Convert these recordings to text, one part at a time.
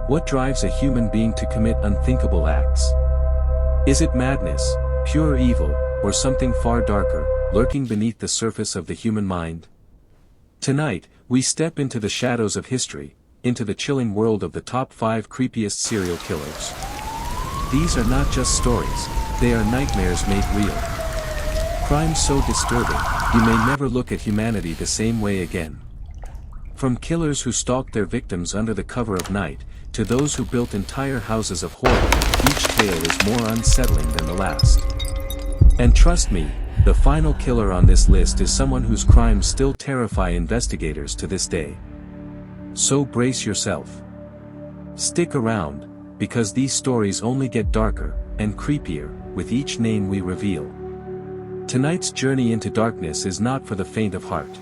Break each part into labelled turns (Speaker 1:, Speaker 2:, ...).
Speaker 1: What drives a human being to commit unthinkable acts? Is it madness, pure evil, or something far darker, lurking beneath the surface of the human mind? Tonight, we step into the shadows of history, into the chilling world of the top 5 creepiest serial killers. These are not just stories, they are nightmares made real. Crimes so disturbing, you may never look at humanity the same way again. From killers who stalked their victims under the cover of night, to those who built entire houses of horror, each tale is more unsettling than the last. And trust me, the final killer on this list is someone whose crimes still terrify investigators to this day. So brace yourself. Stick around, because these stories only get darker and creepier with each name we reveal. Tonight's journey into darkness is not for the faint of heart.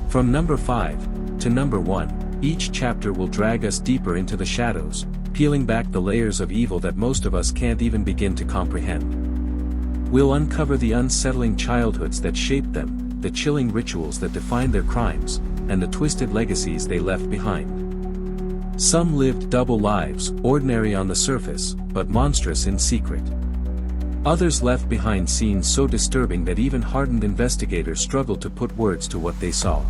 Speaker 1: From number 5 to number 1, each chapter will drag us deeper into the shadows, peeling back the layers of evil that most of us can't even begin to comprehend. We'll uncover the unsettling childhoods that shaped them, the chilling rituals that defined their crimes, and the twisted legacies they left behind. Some lived double lives, ordinary on the surface, but monstrous in secret. Others left behind scenes so disturbing that even hardened investigators struggled to put words to what they saw.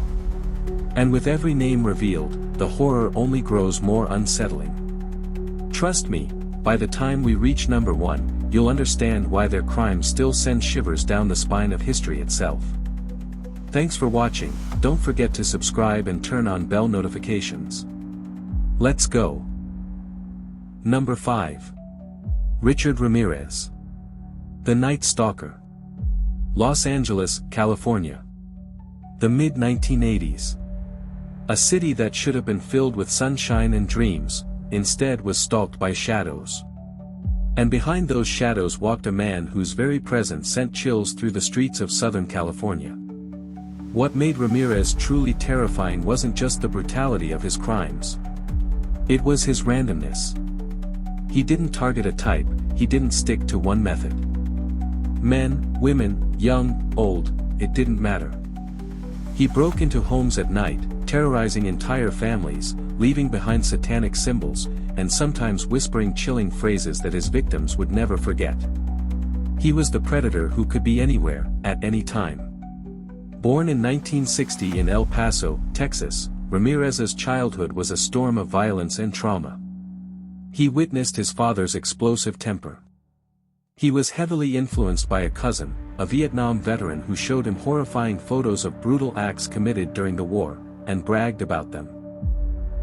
Speaker 1: And with every name revealed, the horror only grows more unsettling. Trust me, by the time we reach number 1, you'll understand why their crimes still send shivers down the spine of history itself. Thanks for watching, don't forget to subscribe and turn on bell notifications. Let's go. Number 5. Richard Ramirez. The Night Stalker. Los Angeles, California. The mid-1980s. A city that should have been filled with sunshine and dreams, instead was stalked by shadows. And behind those shadows walked a man whose very presence sent chills through the streets of Southern California. What made Ramirez truly terrifying wasn't just the brutality of his crimes. It was his randomness. He didn't target a type, he didn't stick to one method. Men, women, young, old, it didn't matter. He broke into homes at night, terrorizing entire families, leaving behind satanic symbols, and sometimes whispering chilling phrases that his victims would never forget. He was the predator who could be anywhere, at any time. Born in 1960 in El Paso, Texas, Ramirez's childhood was a storm of violence and trauma. He witnessed his father's explosive temper. He was heavily influenced by a cousin, a Vietnam veteran who showed him horrifying photos of brutal acts committed during the war, and bragged about them.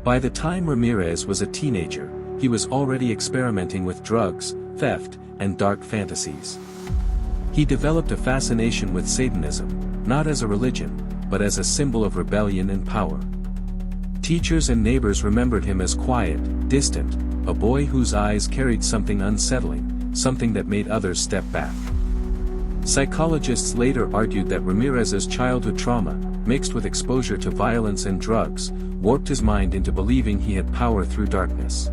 Speaker 1: By the time Ramirez was a teenager, he was already experimenting with drugs, theft, and dark fantasies. He developed a fascination with Satanism, not as a religion, but as a symbol of rebellion and power. Teachers and neighbors remembered him as quiet, distant, a boy whose eyes carried something unsettling, something that made others step back. Psychologists later argued that Ramirez's childhood trauma, mixed with exposure to violence and drugs, warped his mind into believing he had power through darkness.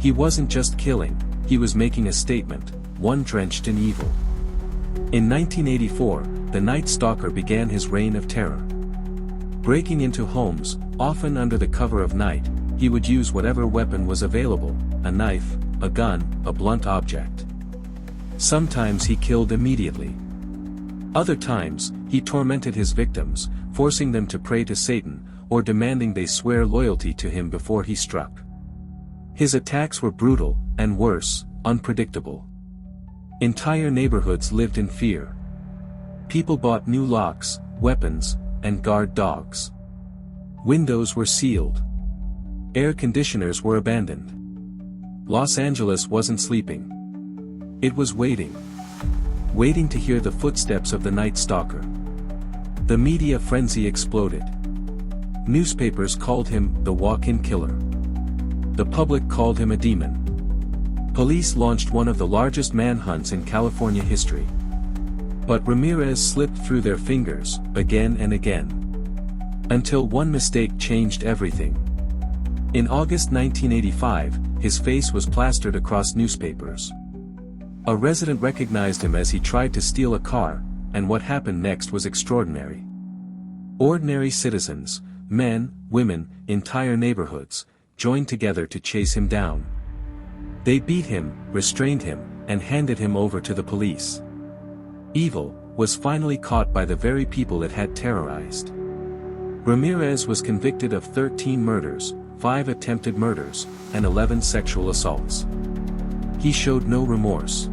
Speaker 1: He wasn't just killing, he was making a statement, one drenched in evil. In 1984, the Night Stalker began his reign of terror. Breaking into homes, often under the cover of night, he would use whatever weapon was available, a knife, a gun, a blunt object. Sometimes he killed immediately. Other times, he tormented his victims, forcing them to pray to Satan, or demanding they swear loyalty to him before he struck. His attacks were brutal, and worse, unpredictable. Entire neighborhoods lived in fear. People bought new locks, weapons, and guard dogs. Windows were sealed. Air conditioners were abandoned. Los Angeles wasn't sleeping. It was waiting. Waiting to hear the footsteps of the Night Stalker. The media frenzy exploded. Newspapers called him the walk-in killer. The public called him a demon. Police launched one of the largest manhunts in California history. But Ramirez slipped through their fingers, again and again. Until one mistake changed everything. In August 1985, his face was plastered across newspapers. A resident recognized him as he tried to steal a car, and what happened next was extraordinary. Ordinary citizens, men, women, entire neighborhoods, joined together to chase him down. They beat him, restrained him, and handed him over to the police. Evil was finally caught by the very people it had terrorized. Ramirez was convicted of 13 murders, 5 attempted murders, and 11 sexual assaults. He showed no remorse.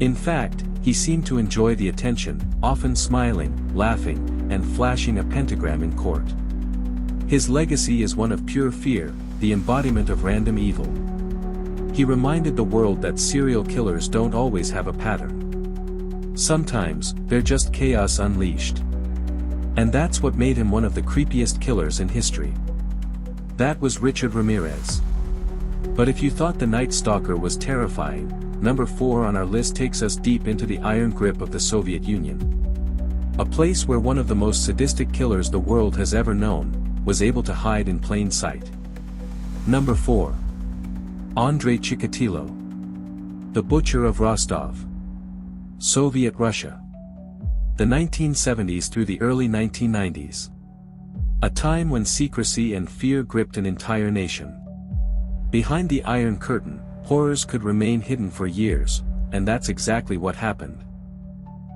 Speaker 1: In fact, he seemed to enjoy the attention, often smiling, laughing, and flashing a pentagram in court. His legacy is one of pure fear, the embodiment of random evil. He reminded the world that serial killers don't always have a pattern. Sometimes, they're just chaos unleashed. And that's what made him one of the creepiest killers in history. That was Richard Ramirez. But if you thought the Night Stalker was terrifying, number 4 on our list takes us deep into the iron grip of the Soviet Union. A place where one of the most sadistic killers the world has ever known was able to hide in plain sight. Number 4. Andrei Chikatilo. The Butcher of Rostov. Soviet Russia. The 1970s through the early 1990s. A time when secrecy and fear gripped an entire nation. Behind the Iron Curtain, horrors could remain hidden for years, and that's exactly what happened.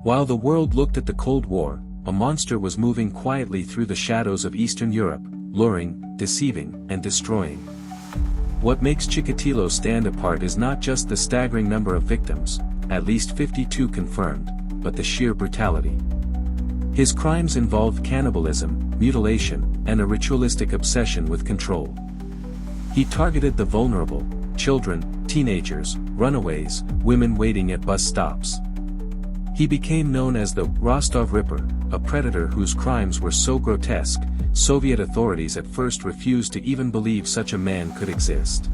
Speaker 1: While the world looked at the Cold War, a monster was moving quietly through the shadows of Eastern Europe, luring, deceiving, and destroying. What makes Chikatilo stand apart is not just the staggering number of victims, at least 52 confirmed, but the sheer brutality. His crimes involved cannibalism, mutilation, and a ritualistic obsession with control. He targeted the vulnerable, children, teenagers, runaways, women waiting at bus stops. He became known as the Rostov Ripper, a predator whose crimes were so grotesque, Soviet authorities at first refused to even believe such a man could exist.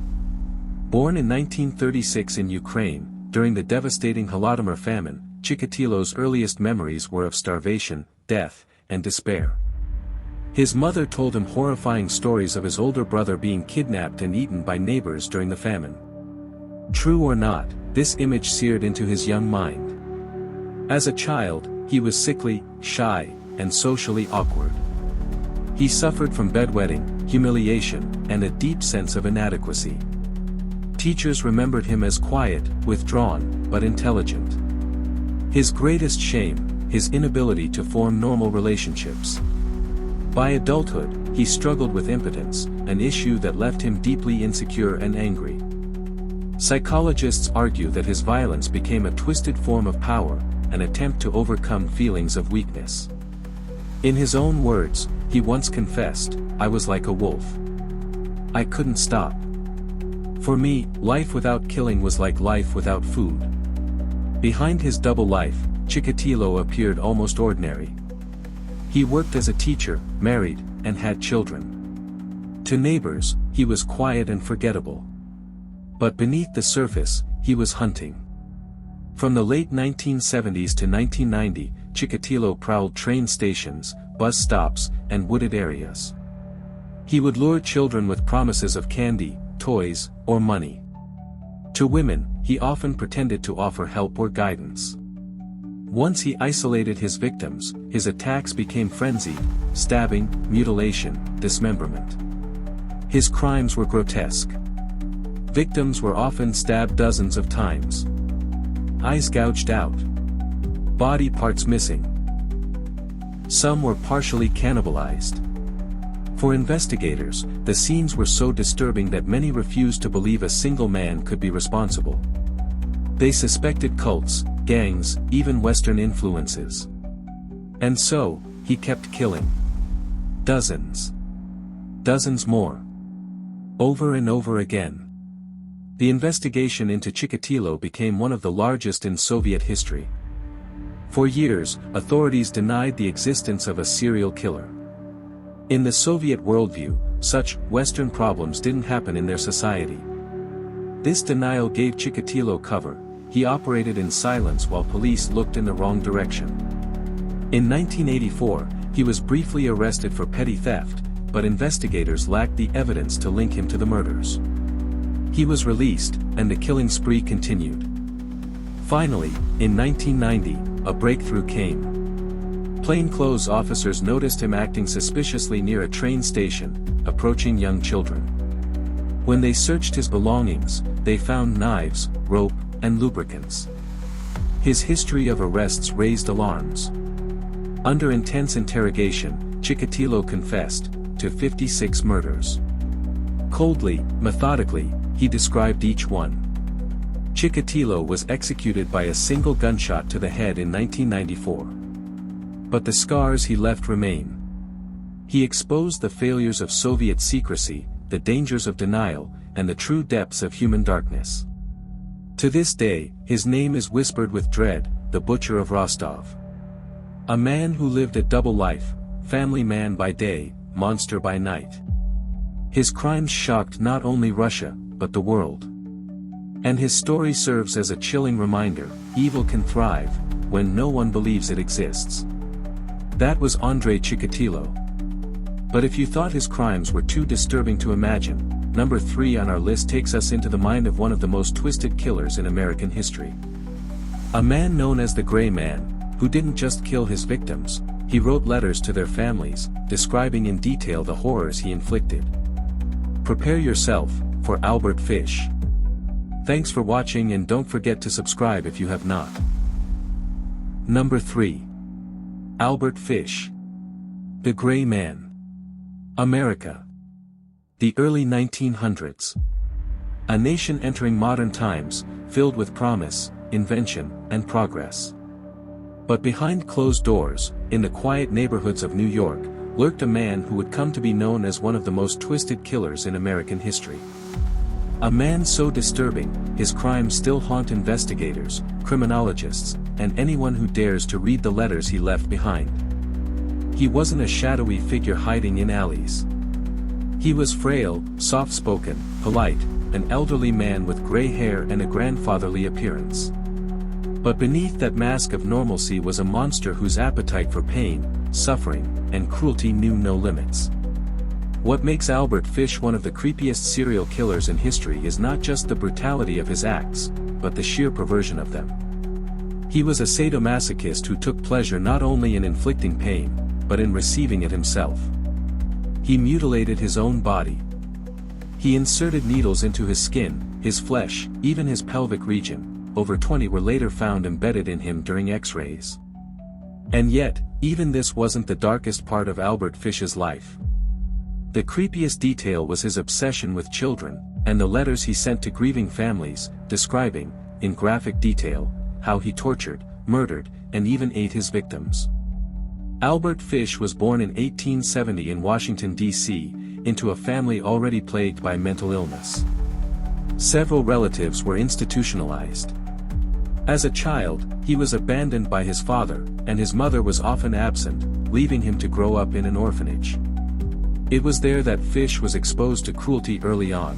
Speaker 1: Born in 1936 in Ukraine, during the devastating Holodomor famine, Chikatilo's earliest memories were of starvation, death, and despair. His mother told him horrifying stories of his older brother being kidnapped and eaten by neighbors during the famine. True or not, this image seared into his young mind. As a child, he was sickly, shy, and socially awkward. He suffered from bedwetting, humiliation, and a deep sense of inadequacy. Teachers remembered him as quiet, withdrawn, but intelligent. His greatest shame, his inability to form normal relationships. By adulthood, he struggled with impotence, an issue that left him deeply insecure and angry. Psychologists argue that his violence became a twisted form of power, an attempt to overcome feelings of weakness. In his own words, he once confessed, "I was like a wolf. I couldn't stop. For me, life without killing was like life without food." Behind his double life, Chikatilo appeared almost ordinary. He worked as a teacher, married, and had children. To neighbors, he was quiet and forgettable. But beneath the surface, he was hunting. From the late 1970s to 1990, Chikatilo prowled train stations, bus stops, and wooded areas. He would lure children with promises of candy, toys, or money. To women, he often pretended to offer help or guidance. Once he isolated his victims, his attacks became frenzied, stabbing, mutilation, dismemberment. His crimes were grotesque. Victims were often stabbed dozens of times. Eyes gouged out. Body parts missing. Some were partially cannibalized. For investigators, the scenes were so disturbing that many refused to believe a single man could be responsible. They suspected cults, gangs, even Western influences. And so, he kept killing. Dozens. Dozens more. Over and over again. The investigation into Chikatilo became one of the largest in Soviet history. For years, authorities denied the existence of a serial killer. In the Soviet worldview, such Western problems didn't happen in their society. This denial gave Chikatilo cover. He operated in silence while police looked in the wrong direction. In 1984, he was briefly arrested for petty theft, but investigators lacked the evidence to link him to the murders. He was released, and the killing spree continued. Finally, in 1990, a breakthrough came. Plainclothes officers noticed him acting suspiciously near a train station, approaching young children. When they searched his belongings, they found knives, rope, and lubricants. His history of arrests raised alarms. Under intense interrogation, Chikatilo confessed to 56 murders. Coldly, methodically, he described each one. Chikatilo was executed by a single gunshot to the head in 1994. But the scars he left remain. He exposed the failures of Soviet secrecy, the dangers of denial, and the true depths of human darkness. To this day, his name is whispered with dread, the Butcher of Rostov. A man who lived a double life, family man by day, monster by night. His crimes shocked not only Russia, but the world. And his story serves as a chilling reminder, evil can thrive, when no one believes it exists. That was Andrei Chikatilo. But if you thought his crimes were too disturbing to imagine, number 3 on our list takes us into the mind of one of the most twisted killers in American history. A man known as the Gray Man, who didn't just kill his victims, he wrote letters to their families, describing in detail the horrors he inflicted. Prepare yourself for Albert Fish. Thanks for watching and don't forget to subscribe if you have not. Number 3. Albert Fish. The Gray Man. America. The early 1900s. A nation entering modern times, filled with promise, invention, and progress. But behind closed doors, in the quiet neighborhoods of New York, lurked a man who would come to be known as one of the most twisted killers in American history. A man so disturbing, his crimes still haunt investigators, criminologists, and anyone who dares to read the letters he left behind. He wasn't a shadowy figure hiding in alleys. He was frail, soft-spoken, polite, an elderly man with gray hair and a grandfatherly appearance. But beneath that mask of normalcy was a monster whose appetite for pain, suffering, and cruelty knew no limits. What makes Albert Fish one of the creepiest serial killers in history is not just the brutality of his acts, but the sheer perversion of them. He was a sadomasochist who took pleasure not only in inflicting pain, but in receiving it himself. He mutilated his own body. He inserted needles into his skin, his flesh, even his pelvic region. Over 20 were later found embedded in him during X-rays. And yet, even this wasn't the darkest part of Albert Fish's life. The creepiest detail was his obsession with children, and the letters he sent to grieving families, describing, in graphic detail, how he tortured, murdered, and even ate his victims. Albert Fish was born in 1870 in Washington, D.C., into a family already plagued by mental illness. Several relatives were institutionalized. As a child, he was abandoned by his father, and his mother was often absent, leaving him to grow up in an orphanage. It was there that Fish was exposed to cruelty early on.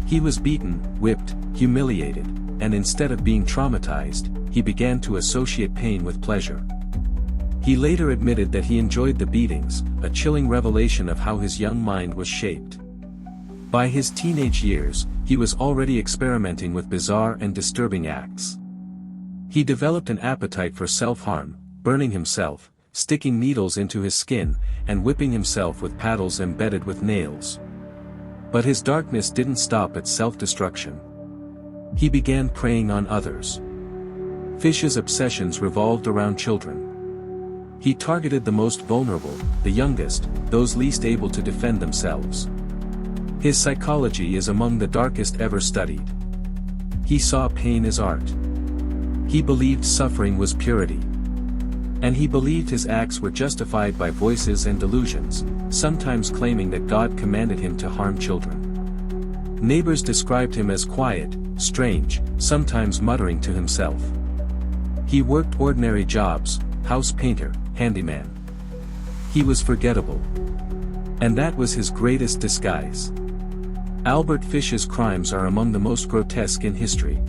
Speaker 1: He was beaten, whipped, humiliated, and instead of being traumatized, he began to associate pain with pleasure. He later admitted that he enjoyed the beatings, a chilling revelation of how his young mind was shaped. By his teenage years, he was already experimenting with bizarre and disturbing acts. He developed an appetite for self-harm, burning himself, sticking needles into his skin, and whipping himself with paddles embedded with nails. But his darkness didn't stop at self-destruction. He began preying on others. Fish's obsessions revolved around children. He targeted the most vulnerable, the youngest, those least able to defend themselves. His psychology is among the darkest ever studied. He saw pain as art. He believed suffering was purity. And he believed his acts were justified by voices and delusions, sometimes claiming that God commanded him to harm children. Neighbors described him as quiet, strange, sometimes muttering to himself. He worked ordinary jobs, house painter, handyman. He was forgettable. And that was his greatest disguise. Albert Fish's crimes are among the most grotesque in history.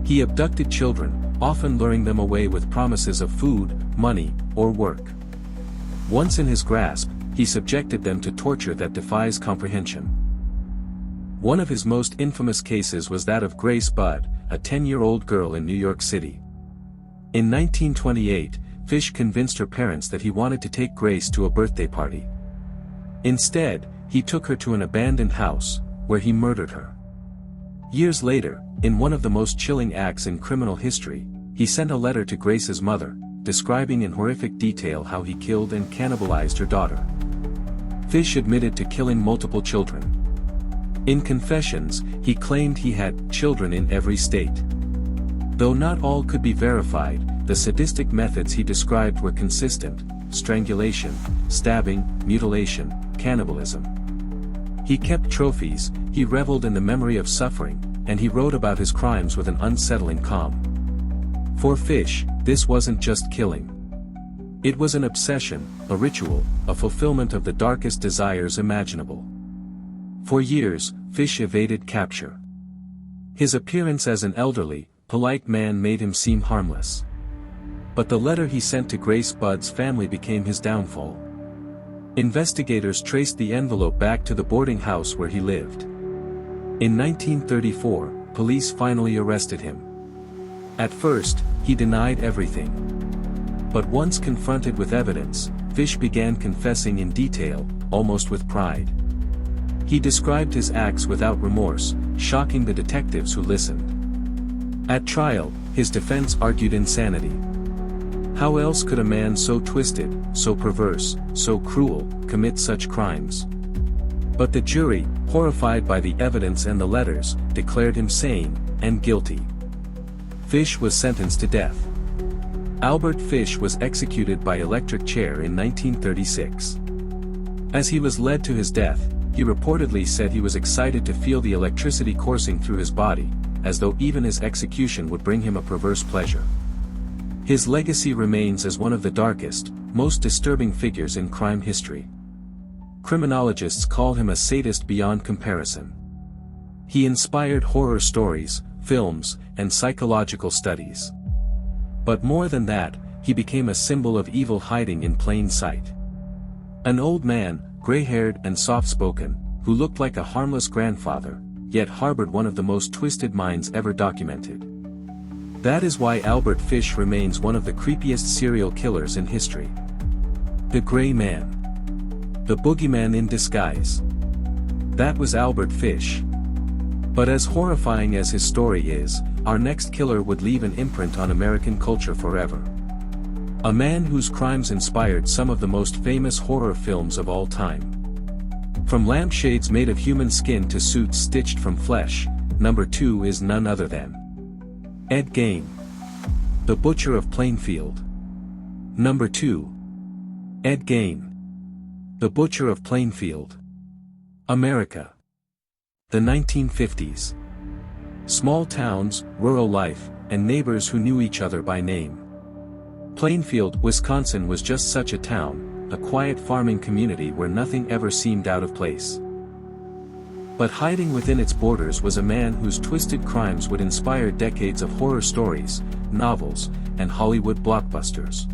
Speaker 1: He abducted children, often luring them away with promises of food, money, or work. Once in his grasp, he subjected them to torture that defies comprehension. One of his most infamous cases was that of Grace Budd, a 10-year-old girl in New York City. In 1928, Fish convinced her parents that he wanted to take Grace to a birthday party. Instead, he took her to an abandoned house, where he murdered her. Years later, in one of the most chilling acts in criminal history, he sent a letter to Grace's mother, describing in horrific detail how he killed and cannibalized her daughter. Fish admitted to killing multiple children. In confessions, he claimed he had children in every state. Though not all could be verified, the sadistic methods he described were consistent: strangulation, stabbing, mutilation, cannibalism. He kept trophies, he reveled in the memory of suffering, and he wrote about his crimes with an unsettling calm. For Fish, this wasn't just killing. It was an obsession, a ritual, a fulfillment of the darkest desires imaginable. For years, Fish evaded capture. His appearance as an elderly, polite man made him seem harmless. But the letter he sent to Grace Budd's family became his downfall. Investigators traced the envelope back to the boarding house where he lived. In 1934, police finally arrested him. At first, he denied everything. But once confronted with evidence, Fish began confessing in detail, almost with pride. He described his acts without remorse, shocking the detectives who listened. At trial, his defense argued insanity. How else could a man so twisted, so perverse, so cruel, commit such crimes? But the jury, horrified by the evidence and the letters, declared him sane and guilty. Fish was sentenced to death. Albert Fish was executed by electric chair in 1936. As he was led to his death, he reportedly said he was excited to feel the electricity coursing through his body, as though even his execution would bring him a perverse pleasure. His legacy remains as one of the darkest, most disturbing figures in crime history. Criminologists call him a sadist beyond comparison. He inspired horror stories, films, and psychological studies. But more than that, he became a symbol of evil hiding in plain sight. An old man, gray-haired and soft-spoken, who looked like a harmless grandfather, yet harbored one of the most twisted minds ever documented. That is why Albert Fish remains one of the creepiest serial killers in history. The Gray Man. The boogeyman in disguise. That was Albert Fish. But as horrifying as his story is, our next killer would leave an imprint on American culture forever. A man whose crimes inspired some of the most famous horror films of all time. From lampshades made of human skin to suits stitched from flesh, number 2 is none other than Ed Gein. The Butcher of Plainfield. Number 2. Ed Gein. The Butcher of Plainfield. America. The 1950s. Small towns, rural life, and neighbors who knew each other by name. Plainfield, Wisconsin was just such a town, a quiet farming community where nothing ever seemed out of place. But hiding within its borders was a man whose twisted crimes would inspire decades of horror stories, novels, and Hollywood blockbusters.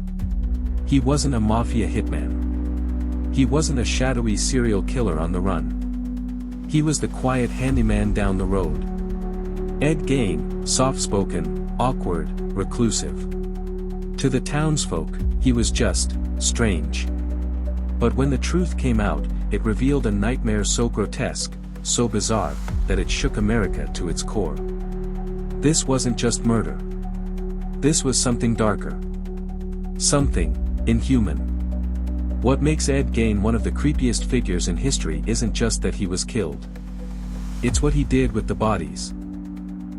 Speaker 1: He wasn't a mafia hitman. He wasn't a shadowy serial killer on the run. He was the quiet handyman down the road. Ed Gein, soft-spoken, awkward, reclusive. To the townsfolk, he was just strange. But when the truth came out, it revealed a nightmare so grotesque, so bizarre, that it shook America to its core. This wasn't just murder. This was something darker. Something inhuman. What makes Ed Gein one of the creepiest figures in history isn't just that he was killed. It's what he did with the bodies.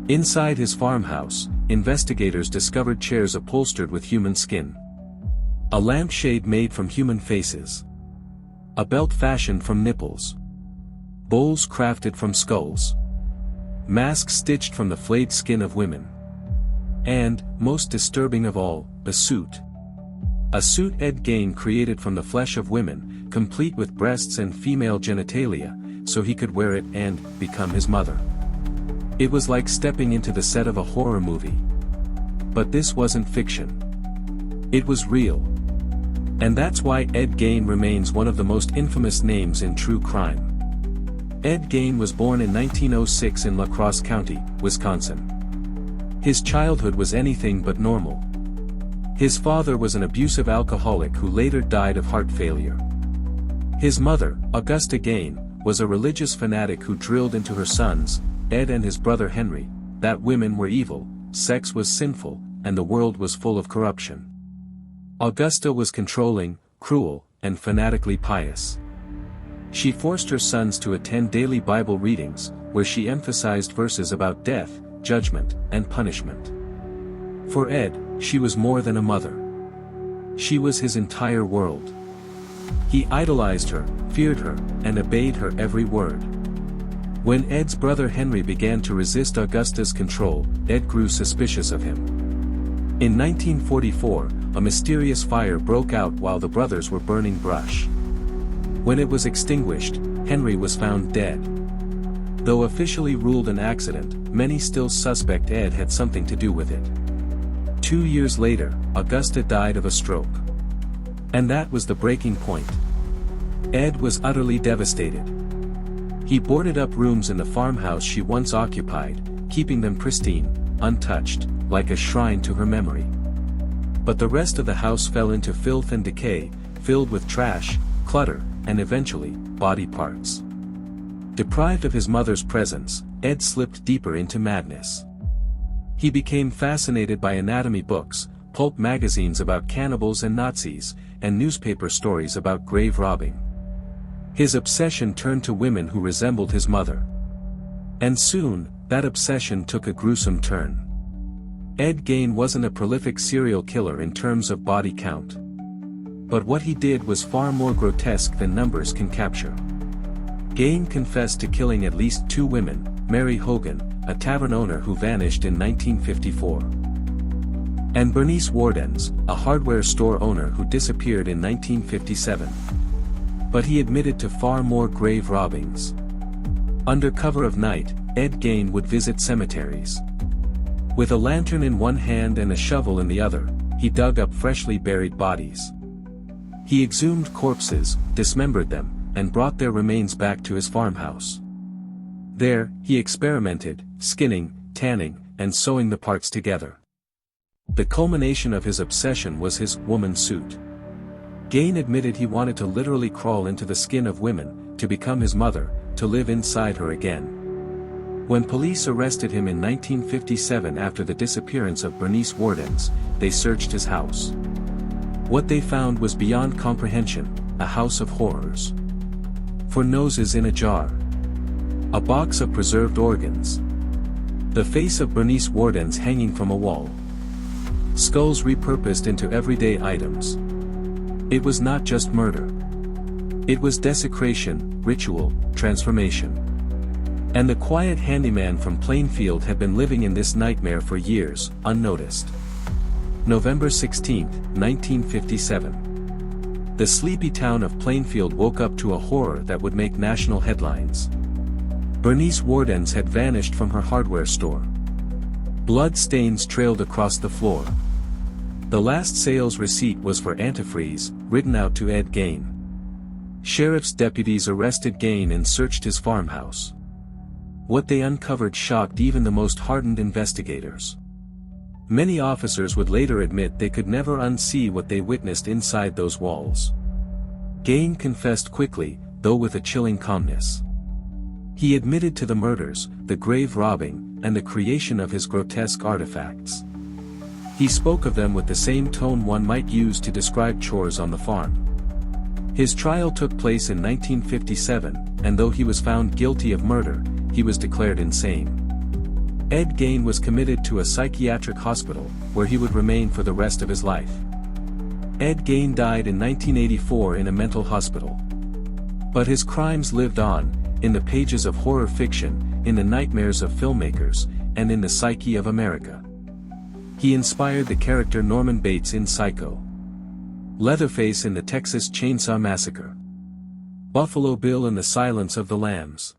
Speaker 1: Inside his farmhouse, investigators discovered chairs upholstered with human skin. A lampshade made from human faces. A belt fashioned from nipples. Bowls crafted from skulls. Masks stitched from the flayed skin of women. And, most disturbing of all, a suit. A suit Ed Gein created from the flesh of women, complete with breasts and female genitalia, so he could wear it and become his mother. It was like stepping into the set of a horror movie. But this wasn't fiction. It was real. And that's why Ed Gein remains one of the most infamous names in true crime. Ed Gein was born in 1906 in La Crosse County, Wisconsin. His childhood was anything but normal. His father was an abusive alcoholic who later died of heart failure. His mother, Augusta Gein, was a religious fanatic who drilled into her sons, Ed and his brother Henry, that women were evil, sex was sinful, and the world was full of corruption. Augusta was controlling, cruel, and fanatically pious. She forced her sons to attend daily Bible readings, where she emphasized verses about death, judgment, and punishment. For Ed, she was more than a mother. She was his entire world. He idolized her, feared her, and obeyed her every word. When Ed's brother Henry began to resist Augusta's control, Ed grew suspicious of him. In 1944, a mysterious fire broke out while the brothers were burning brush. When it was extinguished, Henry was found dead. Though officially ruled an accident, many still suspect Ed had something to do with it. 2 years later, Augusta died of a stroke. And that was the breaking point. Ed was utterly devastated. He boarded up rooms in the farmhouse she once occupied, keeping them pristine, untouched, like a shrine to her memory. But the rest of the house fell into filth and decay, filled with trash, clutter, and eventually, body parts. Deprived of his mother's presence, Ed slipped deeper into madness. He became fascinated by anatomy books, pulp magazines about cannibals and Nazis, and newspaper stories about grave robbing. His obsession turned to women who resembled his mother. And soon, that obsession took a gruesome turn. Ed Gein wasn't a prolific serial killer in terms of body count. But what he did was far more grotesque than numbers can capture. Gein confessed to killing at least 2 women, Mary Hogan, a tavern owner who vanished in 1954. And Bernice Wardens, a hardware store owner who disappeared in 1957. But he admitted to far more grave robbings. Under cover of night, Ed Gein would visit cemeteries. With a lantern in one hand and a shovel in the other, he dug up freshly buried bodies. He exhumed corpses, dismembered them, and brought their remains back to his farmhouse. There, he experimented, skinning, tanning, and sewing the parts together. The culmination of his obsession was his woman suit. Gein admitted he wanted to literally crawl into the skin of women, to become his mother, to live inside her again. When police arrested him in 1957 after the disappearance of Bernice Wardens, they searched his house. What they found was beyond comprehension, a house of horrors. For noses in a jar. A box of preserved organs. The face of Bernice Wardens hanging from a wall. Skulls repurposed into everyday items. It was not just murder. It was desecration, ritual, transformation. And the quiet handyman from Plainfield had been living in this nightmare for years, unnoticed. November 16, 1957. The sleepy town of Plainfield woke up to a horror that would make national headlines. Bernice Wardens had vanished from her hardware store. Blood stains trailed across the floor. The last sales receipt was for antifreeze, written out to Ed Gein. Sheriff's deputies arrested Gein and searched his farmhouse. What they uncovered shocked even the most hardened investigators. Many officers would later admit they could never unsee what they witnessed inside those walls. Gein confessed quickly, though with a chilling calmness. He admitted to the murders, the grave robbing, and the creation of his grotesque artifacts. He spoke of them with the same tone one might use to describe chores on the farm. His trial took place in 1957, and though he was found guilty of murder, he was declared insane. Ed Gein was committed to a psychiatric hospital, where he would remain for the rest of his life. Ed Gein died in 1984 in a mental hospital. But his crimes lived on, in the pages of horror fiction, in the nightmares of filmmakers, and in the psyche of America. He inspired the character Norman Bates in Psycho, Leatherface in the Texas Chainsaw Massacre, Buffalo Bill in The Silence of the Lambs.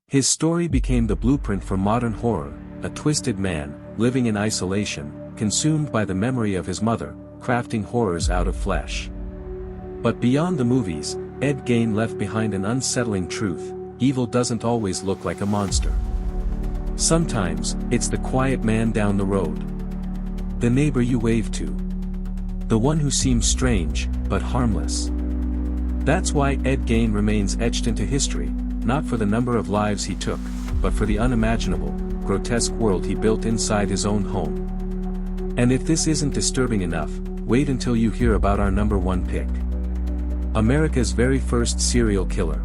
Speaker 1: His story became the blueprint for modern horror, a twisted man, living in isolation, consumed by the memory of his mother, crafting horrors out of flesh. But beyond the movies, Ed Gein left behind an unsettling truth: evil doesn't always look like a monster. Sometimes, it's the quiet man down the road. The neighbor you wave to. The one who seems strange, but harmless. That's why Ed Gein remains etched into history, not for the number of lives he took, but for the unimaginable, grotesque world he built inside his own home. And if this isn't disturbing enough, wait until you hear about our number 1 pick. America's very first serial killer.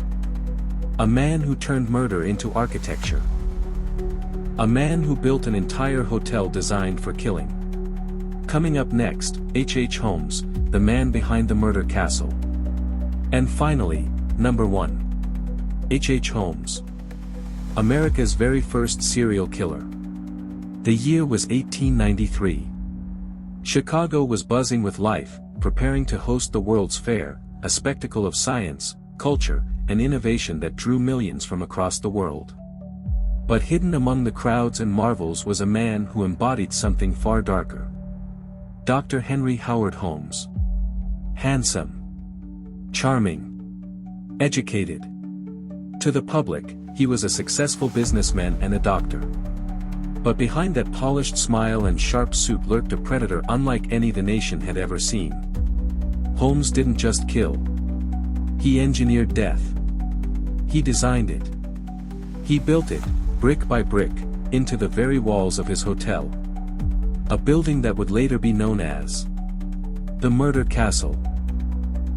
Speaker 1: A man who turned murder into architecture. A man who built an entire hotel designed for killing. Coming up next, H. Holmes, the man behind the murder castle. And finally, number 1. H. Holmes. America's very first serial killer. The year was 1893. Chicago was buzzing with life, preparing to host the World's Fair, a spectacle of science, culture, and innovation that drew millions from across the world. But hidden among the crowds and marvels was a man who embodied something far darker. Dr. Henry Howard Holmes. Handsome. Charming. Educated. To the public, he was a successful businessman and a doctor. But behind that polished smile and sharp suit lurked a predator unlike any the nation had ever seen. Holmes didn't just kill. He engineered death. He designed it. He built it, brick by brick, into the very walls of his hotel. A building that would later be known as the Murder Castle.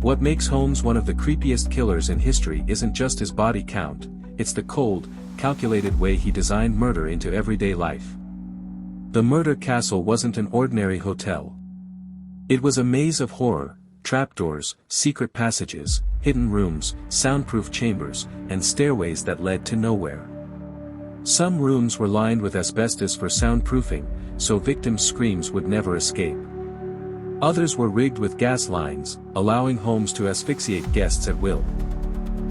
Speaker 1: What makes Holmes one of the creepiest killers in history isn't just his body count, it's the cold, calculated way he designed murder into everyday life. The Murder Castle wasn't an ordinary hotel. It was a maze of horror, trapdoors, secret passages, hidden rooms, soundproof chambers, and stairways that led to nowhere. Some rooms were lined with asbestos for soundproofing, so victims' screams would never escape. Others were rigged with gas lines, allowing Holmes to asphyxiate guests at will.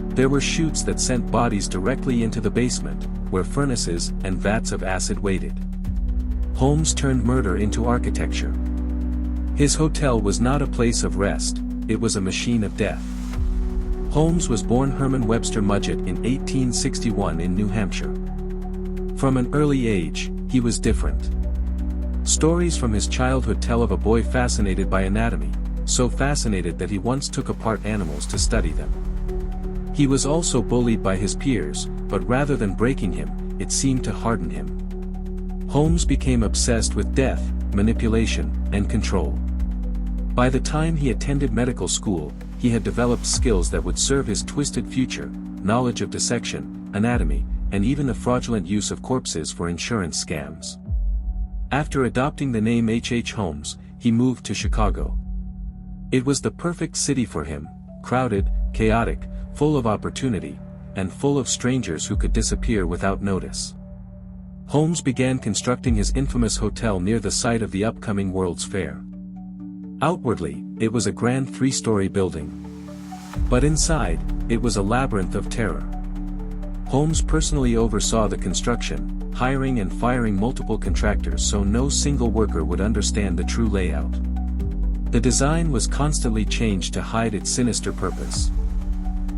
Speaker 1: There were chutes that sent bodies directly into the basement, where furnaces and vats of acid waited. Holmes turned murder into architecture. His hotel was not a place of rest, it was a machine of death. Holmes was born Herman Webster Mudgett in 1861 in New Hampshire. From an early age, he was different. Stories from his childhood tell of a boy fascinated by anatomy, so fascinated that he once took apart animals to study them. He was also bullied by his peers, but rather than breaking him, it seemed to harden him. Holmes became obsessed with death, manipulation, and control. By the time he attended medical school, he had developed skills that would serve his twisted future, knowledge of dissection, anatomy, and even the fraudulent use of corpses for insurance scams. After adopting the name H. Holmes, he moved to Chicago. It was the perfect city for him, crowded, chaotic, full of opportunity, and full of strangers who could disappear without notice. Holmes began constructing his infamous hotel near the site of the upcoming World's Fair. Outwardly, it was a grand 3-story building. But inside, it was a labyrinth of terror. Holmes personally oversaw the construction, hiring and firing multiple contractors so no single worker would understand the true layout. The design was constantly changed to hide its sinister purpose.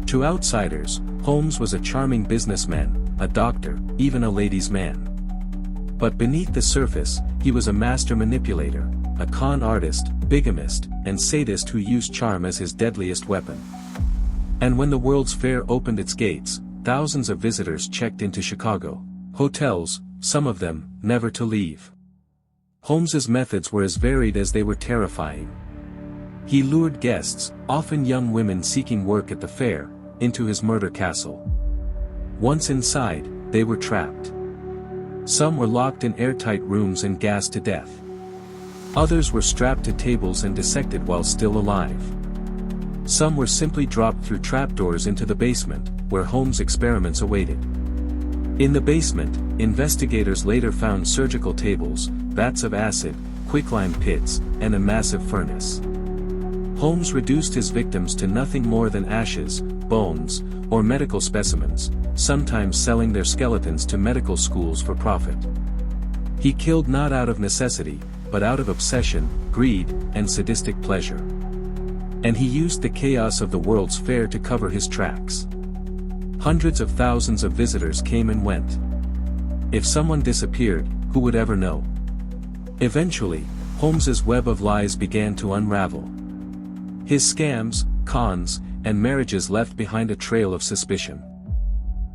Speaker 1: To outsiders, Holmes was a charming businessman, a doctor, even a ladies' man. But beneath the surface, he was a master manipulator, a con artist, bigamist, and sadist who used charm as his deadliest weapon. And when the World's Fair opened its gates, thousands of visitors checked into Chicago hotels, some of them, never to leave. Holmes's methods were as varied as they were terrifying. He lured guests, often young women seeking work at the fair, into his murder castle. Once inside, they were trapped. Some were locked in airtight rooms and gassed to death. Others were strapped to tables and dissected while still alive. Some were simply dropped through trapdoors into the basement, where Holmes' experiments awaited. In the basement, investigators later found surgical tables, vats of acid, quicklime pits, and a massive furnace. Holmes reduced his victims to nothing more than ashes, bones, or medical specimens, sometimes selling their skeletons to medical schools for profit. He killed not out of necessity, but out of obsession, greed, and sadistic pleasure. And he used the chaos of the World's Fair to cover his tracks. Hundreds of thousands of visitors came and went. If someone disappeared, who would ever know? Eventually, Holmes's web of lies began to unravel. His scams, cons, and marriages left behind a trail of suspicion.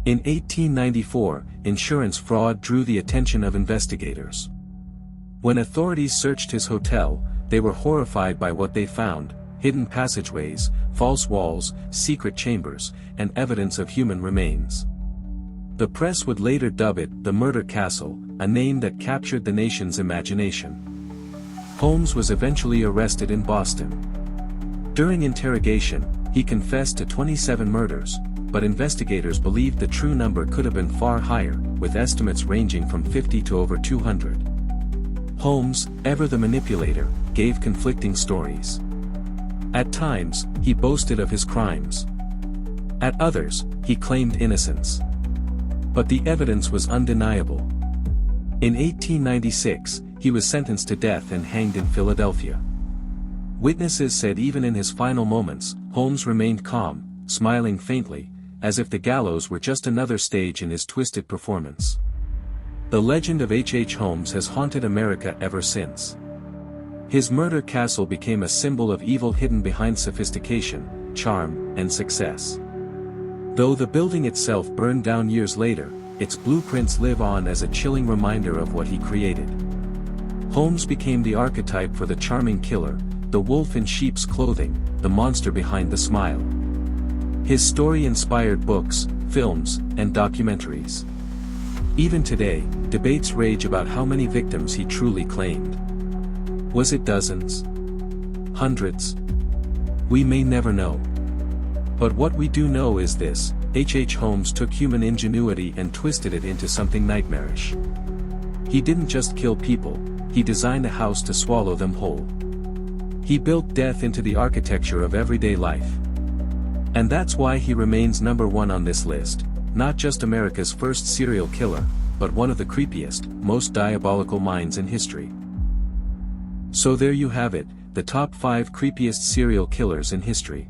Speaker 1: In 1894, insurance fraud drew the attention of investigators. When authorities searched his hotel, they were horrified by what they found: hidden passageways, false walls, secret chambers, and evidence of human remains. The press would later dub it the Murder Castle, a name that captured the nation's imagination. Holmes was eventually arrested in Boston. During interrogation, he confessed to 27 murders, but investigators believed the true number could have been far higher, with estimates ranging from 50 to over 200. Holmes, ever the manipulator, gave conflicting stories. At times, he boasted of his crimes. At others, he claimed innocence. But the evidence was undeniable. In 1896, he was sentenced to death and hanged in Philadelphia. Witnesses said even in his final moments, Holmes remained calm, smiling faintly, as if the gallows were just another stage in his twisted performance. The legend of H. Holmes has haunted America ever since. His murder castle became a symbol of evil hidden behind sophistication, charm, and success. Though the building itself burned down years later, its blueprints live on as a chilling reminder of what he created. Holmes became the archetype for the charming killer, the wolf in sheep's clothing, the monster behind the smile. His story inspired books, films, and documentaries. Even today, debates rage about how many victims he truly claimed. Was it dozens? Hundreds? We may never know. But what we do know is this: H. Holmes took human ingenuity and twisted it into something nightmarish. He didn't just kill people, he designed a house to swallow them whole. He built death into the architecture of everyday life. And that's why he remains #1 on this list, not just America's first serial killer, but one of the creepiest, most diabolical minds in history. So there you have it, the top 5 creepiest serial killers in history.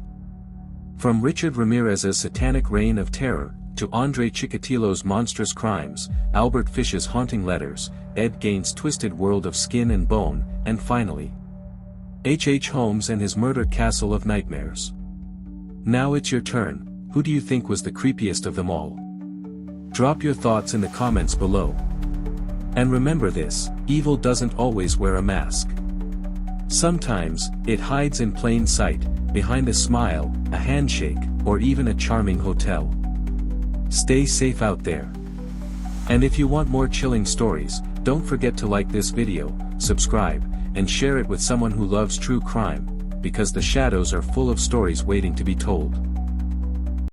Speaker 1: From Richard Ramirez's satanic reign of terror, to Andre Chikatilo's monstrous crimes, Albert Fish's haunting letters, Ed Gein's twisted world of skin and bone, and finally, H. Holmes and his murder castle of nightmares. Now it's your turn. Who do you think was the creepiest of them all? Drop your thoughts in the comments below. And remember this: evil doesn't always wear a mask. Sometimes, it hides in plain sight, behind a smile, a handshake, or even a charming hotel. Stay safe out there. And if you want more chilling stories, don't forget to like this video, subscribe, and share it with someone who loves true crime, because the shadows are full of stories waiting to be told.